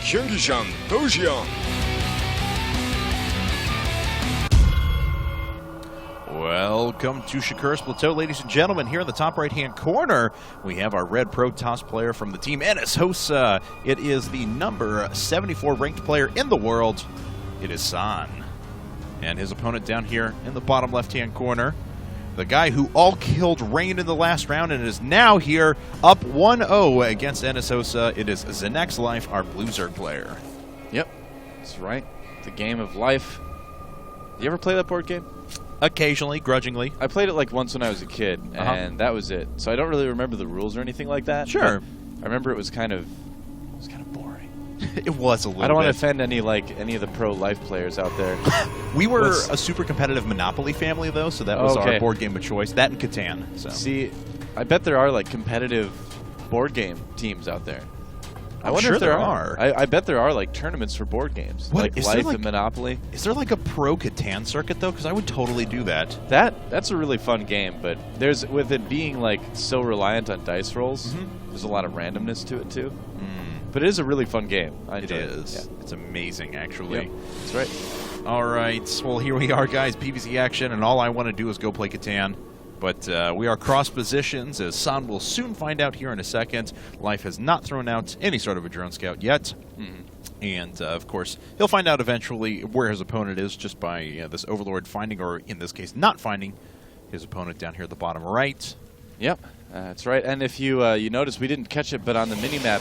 현기장 도시형. Welcome to Shakur's Plateau, ladies and gentlemen. Here in the top right-hand corner, we have our red Protoss player from the team, NSHoSeo. It is the number 74 ranked player in the world. It is San. And his opponent down here in the bottom left-hand corner, the guy who all-killed Rain in the last round and is now here up 1-0 against NSHoSeo. It is ZeNEX.Life, our Blue Zerg player. Yep, that's right. The game of life. You ever play that board game? Occasionally, grudgingly. I played it like once when I was a kid, and that was it. So I don't really remember the rules or anything like that. Sure. I remember it was kind of boring. It was a little bit. I don't want to offend any of the pro life players out there. We were a super competitive Monopoly family, though, so that was our board game of choice. That and Catan. So. See, I bet there are like competitive board game teams out there. I wonder sure if there are. I bet there are like tournaments for board games, what, like Life and Monopoly. Is there like a pro Catan circuit though? Because I would totally do that. That's a really fun game, but there's with it being like so reliant on dice rolls, there's a lot of randomness to it too. But it is a really fun game. It is. Yeah. It's amazing, actually. Yep. That's right. All right. Well, here we are, guys. PvZ action, and all I want to do is go play Catan. But we are cross positions, as San will soon find out here in a second. Life has not thrown out any sort of a drone scout yet. And, of course, he'll find out eventually where his opponent is just by this Overlord finding, or in this case, not finding his opponent down here at the bottom right. Yep, that's right. And if you you notice, we didn't catch it, but on the minimap,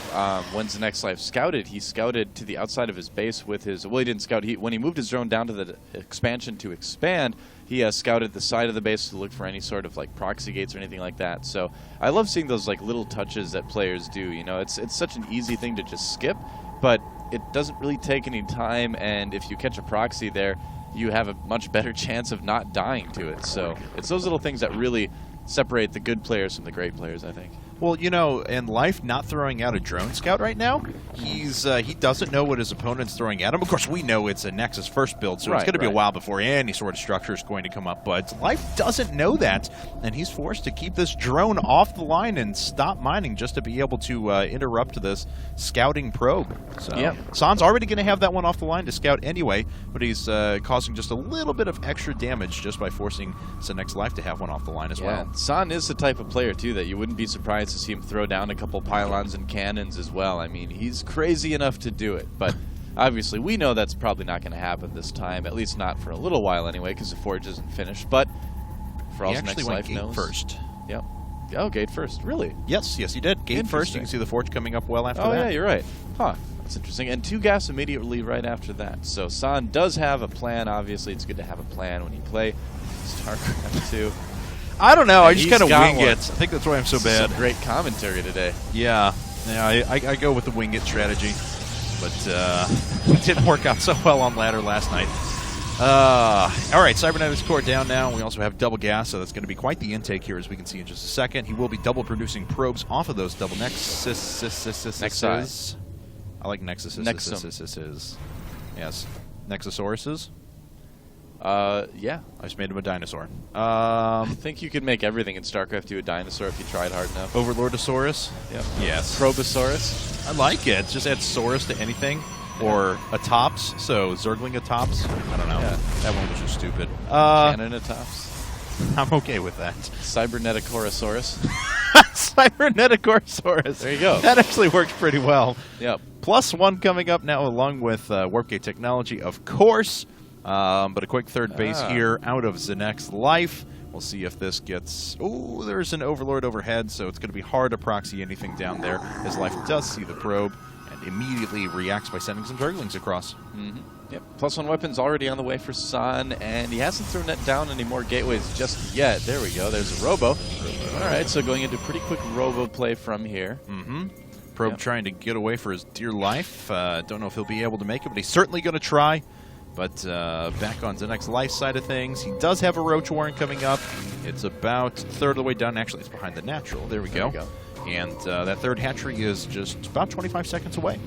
when ZeNEX.Life scouted, he scouted to the outside of his base with his... Well, he didn't scout. When he moved his drone down to the expansion to expand, he scouted the side of the base to look for any sort of like proxy gates or anything like that. So I love seeing those like little touches that players do. You know, it's such an easy thing to just skip, but it doesn't really take any time. And if you catch a proxy there, you have a much better chance of not dying to it. So it's those little things that really separate the good players from the great players, I think. Well, you know, and Life not throwing out a drone scout right now, he doesn't know what his opponent's throwing at him. Of course, we know it's a Nexus first build, so it's going to be a while before any sort of structure is going to come up. But Life doesn't know that, and he's forced to keep this drone off the line and stop mining just to be able to interrupt this scouting probe. So San's already going to have that one off the line to scout anyway, but he's causing just a little bit of extra damage just by forcing ZeNEX.Life to have one off the line as well. San is the type of player, too, that you wouldn't be surprised to see him throw down a couple pylons and cannons as well. I mean, he's crazy enough to do it, but obviously we know that's probably not going to happen this time, at least not for a little while anyway, because the forge isn't finished. But for all ZeNEX.Life knows, first. Yep. Oh, gate first. Really? Yes, he did. Gate first. You can see the forge coming up well after that. Oh, yeah, you're right. Huh. That's interesting. And 2 gas immediately right after that. So San does have a plan. Obviously, it's good to have a plan when you play StarCraft 2. I don't know. I just kind of wing it. I think that's why I'm so bad. Some great commentary today. Yeah. I go with the wing it strategy, but it didn't work out so well on ladder last night. All right, Cybernetics core down now. We also have double gas, so that's going to be quite the intake here, as we can see in just a second. He will be double producing probes off of those double Nexuses. I like Nexuses. Yes, Nexusauruses. Yeah. I just made him a dinosaur. I think you could make everything in StarCraft 2 a dinosaur if you tried hard enough. Overlordosaurus? Yep. Yes. Probosaurus? I like it. Just add Saurus to anything. Or a tops, so Zergling a tops. I don't know. Yeah. That one was just stupid. Cannon a tops. I'm okay with that. Cyberneticosaurus. Cyberneticosaurus. There you go. That actually worked pretty well. Yep. +1 coming up now, along with Warp Gate technology, of course. But a quick third base here out of ZeNEX.Life. We'll see if this gets... Oh, there's an Overlord overhead, so it's going to be hard to proxy anything down there, as Life does see the probe and immediately reacts by sending some Zerglings across. Yep. +1 weapons already on the way for San, and he hasn't thrown down any more gateways just yet. There we go. There's a Robo. All right, so going into pretty quick Robo play from here. Probe trying to get away for his dear life. Don't know if he'll be able to make it, but he's certainly going to try. But back on ZeNEX.Life side of things, he does have a Roach Warren coming up. It's about a third of the way done. Actually, it's behind the natural. There we go. And that third hatchery is just about 25 seconds away.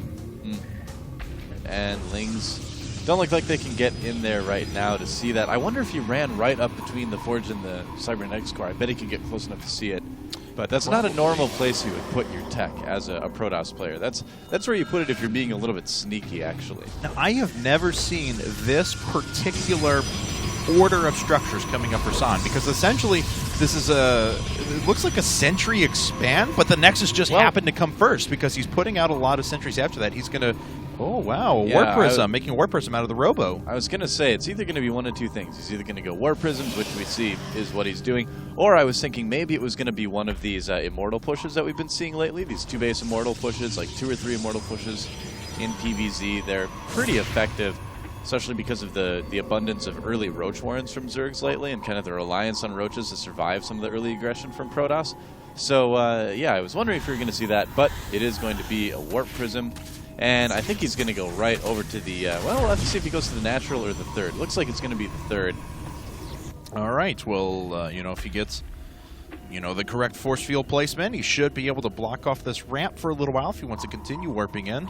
And Lings don't look like they can get in there right now to see that. I wonder if he ran right up between the Forge and the Cybernetics core. I bet he can get close enough to see it. But that's not a normal place you would put your tech as a Protoss player. That's where you put it if you're being a little bit sneaky, actually. Now, I have never seen this particular order of structures coming up for San, because essentially this is it looks like a sentry expand, but the Nexus just happened to come first because he's putting out a lot of sentries after that. He's going to, oh wow, Warp Prism, making a Warp Prism out of the Robo. I was going to say, it's either going to be one of two things. He's either going to go Warp Prisms, which we see is what he's doing, or I was thinking maybe it was going to be one of these Immortal pushes that we've been seeing lately, these 2-base Immortal pushes, like 2 or 3 Immortal pushes in PvZ. They're pretty effective, especially because of the abundance of early Roach Warrens from Zergs lately and kind of the reliance on Roaches to survive some of the early aggression from Protoss. So, yeah, I was wondering if you were going to see that, but it is going to be a Warp Prism, and I think he's going to go right over to the, well, we'll have to see if he goes to the natural or the third. Looks like it's going to be the third. All right, well, you know, if he gets, you know, the correct force field placement, he should be able to block off this ramp for a little while if he wants to continue warping in.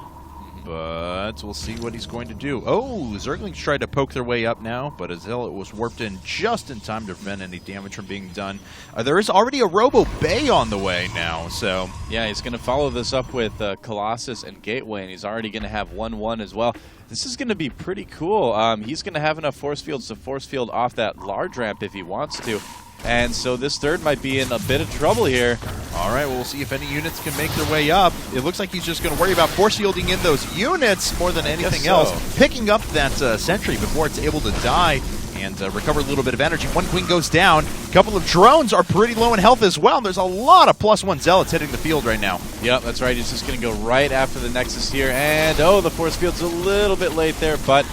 But we'll see what he's going to do. Oh, Zerglings tried to poke their way up now, but a Zealot was warped in just in time to prevent any damage from being done. There is already a Robo Bay on the way now, so... Yeah, he's going to follow this up with Colossus and Gateway, and he's already going to have 1-1 as well. This is going to be pretty cool. He's going to have enough force fields to force field off that large ramp if he wants to. And so this third might be in a bit of trouble here. All right, well, we'll see if any units can make their way up. It looks like he's just going to worry about force fielding in those units more than anything else. Picking up that sentry before it's able to die and recover a little bit of energy. One queen goes down. A couple of drones are pretty low in health as well. There's a lot of +1 Zealots hitting the field right now. Yep, that's right. He's just going to go right after the Nexus here. And, oh, the force field's a little bit late there, but...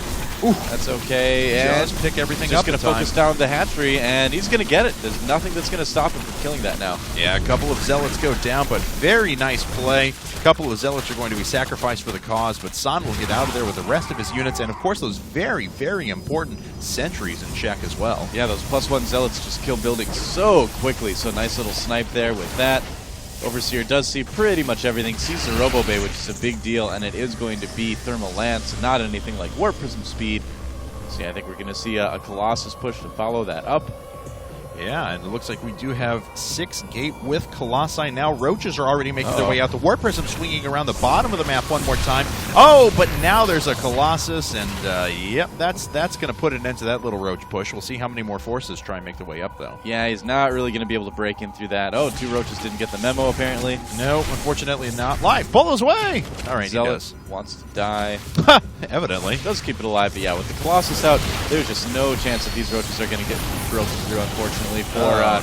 Ooh, that's okay. And just pick everything up. Just going to focus down the hatchery, and he's going to get it. There's nothing that's going to stop him from killing that now. Yeah, a couple of Zealots go down, but very nice play. A couple of Zealots are going to be sacrificed for the cause, but San will get out of there with the rest of his units, and of course those very, very important sentries in check as well. Yeah, those +1 Zealots just kill buildings so quickly, so nice little snipe there with that. Overseer does see pretty much everything, sees the Robo Bay, which is a big deal, and it is going to be Thermal Lance, and not anything like Warp Prism speed. So yeah, I think we're going to see a Colossus push to follow that up. Yeah, and it looks like we do have 6 gate with Colossi now. Roaches are already making their way out. The Warp Prism swinging around the bottom of the map one more time. Oh, but now there's a Colossus, and yep, that's going to put an end to that little Roach push. We'll see how many more forces try and make their way up, though. Yeah, he's not really going to be able to break in through that. Oh, 2 Roaches didn't get the memo, apparently. No, unfortunately not. Live, pull those away! All right, Zealot he does. Wants to die. Evidently. Does keep it alive, but yeah, with the Colossus out, there's just no chance that these Roaches are going to get broken through, unfortunately, for...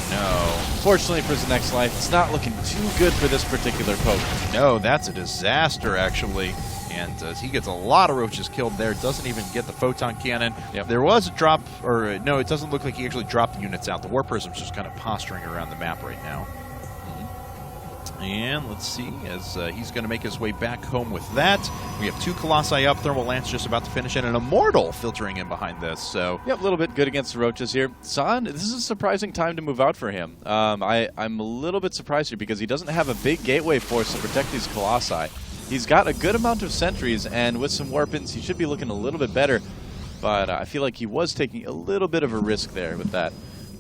Fortunately for ZeNEX.Life, it's not looking too good for this particular poke. No, that's a disaster, actually. And he gets a lot of Roaches killed there. Doesn't even get the Photon Cannon. Yep. There was a drop, or no, it doesn't look like he actually dropped the units out. The War Prism's just kind of posturing around the map right now. And let's see, as he's going to make his way back home with that. We have 2 Colossi up, Thermal Lance just about to finish, and an Immortal filtering in behind this. So, yep, a little bit good against the Roaches here. San, this is a surprising time to move out for him. I'm a little bit surprised here because he doesn't have a big gateway force to protect these Colossi. He's got a good amount of sentries, and with some Warpins, he should be looking a little bit better. But I feel like he was taking a little bit of a risk there with that.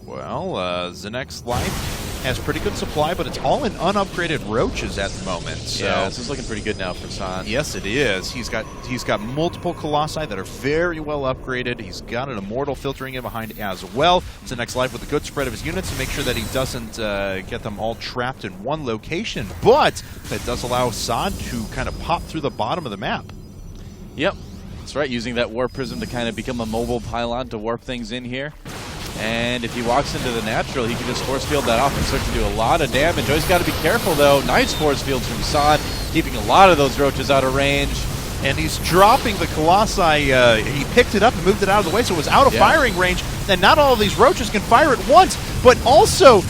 Well, ZeNEX.Life has pretty good supply, but it's all in unupgraded Roaches at the moment. So. Yeah, this is looking pretty good now for San. Yes, it is. He's got multiple Colossi that are very well upgraded. He's got an Immortal filtering in behind as well. ZeNEX.Life with a good spread of his units to make sure that he doesn't get them all trapped in one location. But that does allow San to kind of pop through the bottom of the map. Yep, that's right. Using that Warp Prism to kind of become a mobile pylon to warp things in here. And if he walks into the natural, he can just force field that off and start to do a lot of damage. Always got to be careful, though. Nice force fields from San, keeping a lot of those Roaches out of range. And he's dropping the Colossi. He picked it up and moved it out of the way, so it was out of firing range. And not all of these Roaches can fire at once, but also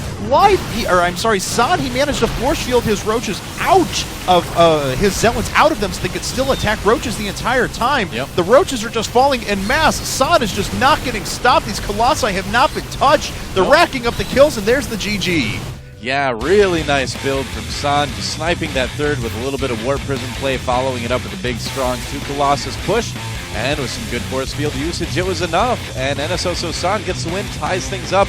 San, he managed to force field his Roaches out of his Zealots out of them so they could still attack Roaches the entire time. Yep. The Roaches are just falling en masse. San is just not getting stopped. These Colossi have not been touched. They're racking up the kills, and there's the GG. Yeah, really nice build from San, just sniping that third with a little bit of Warp Prism play, following it up with a big, strong 2 Colossus push. And with some good force field usage, it was enough. And NSHoSeo San gets the win, ties things up.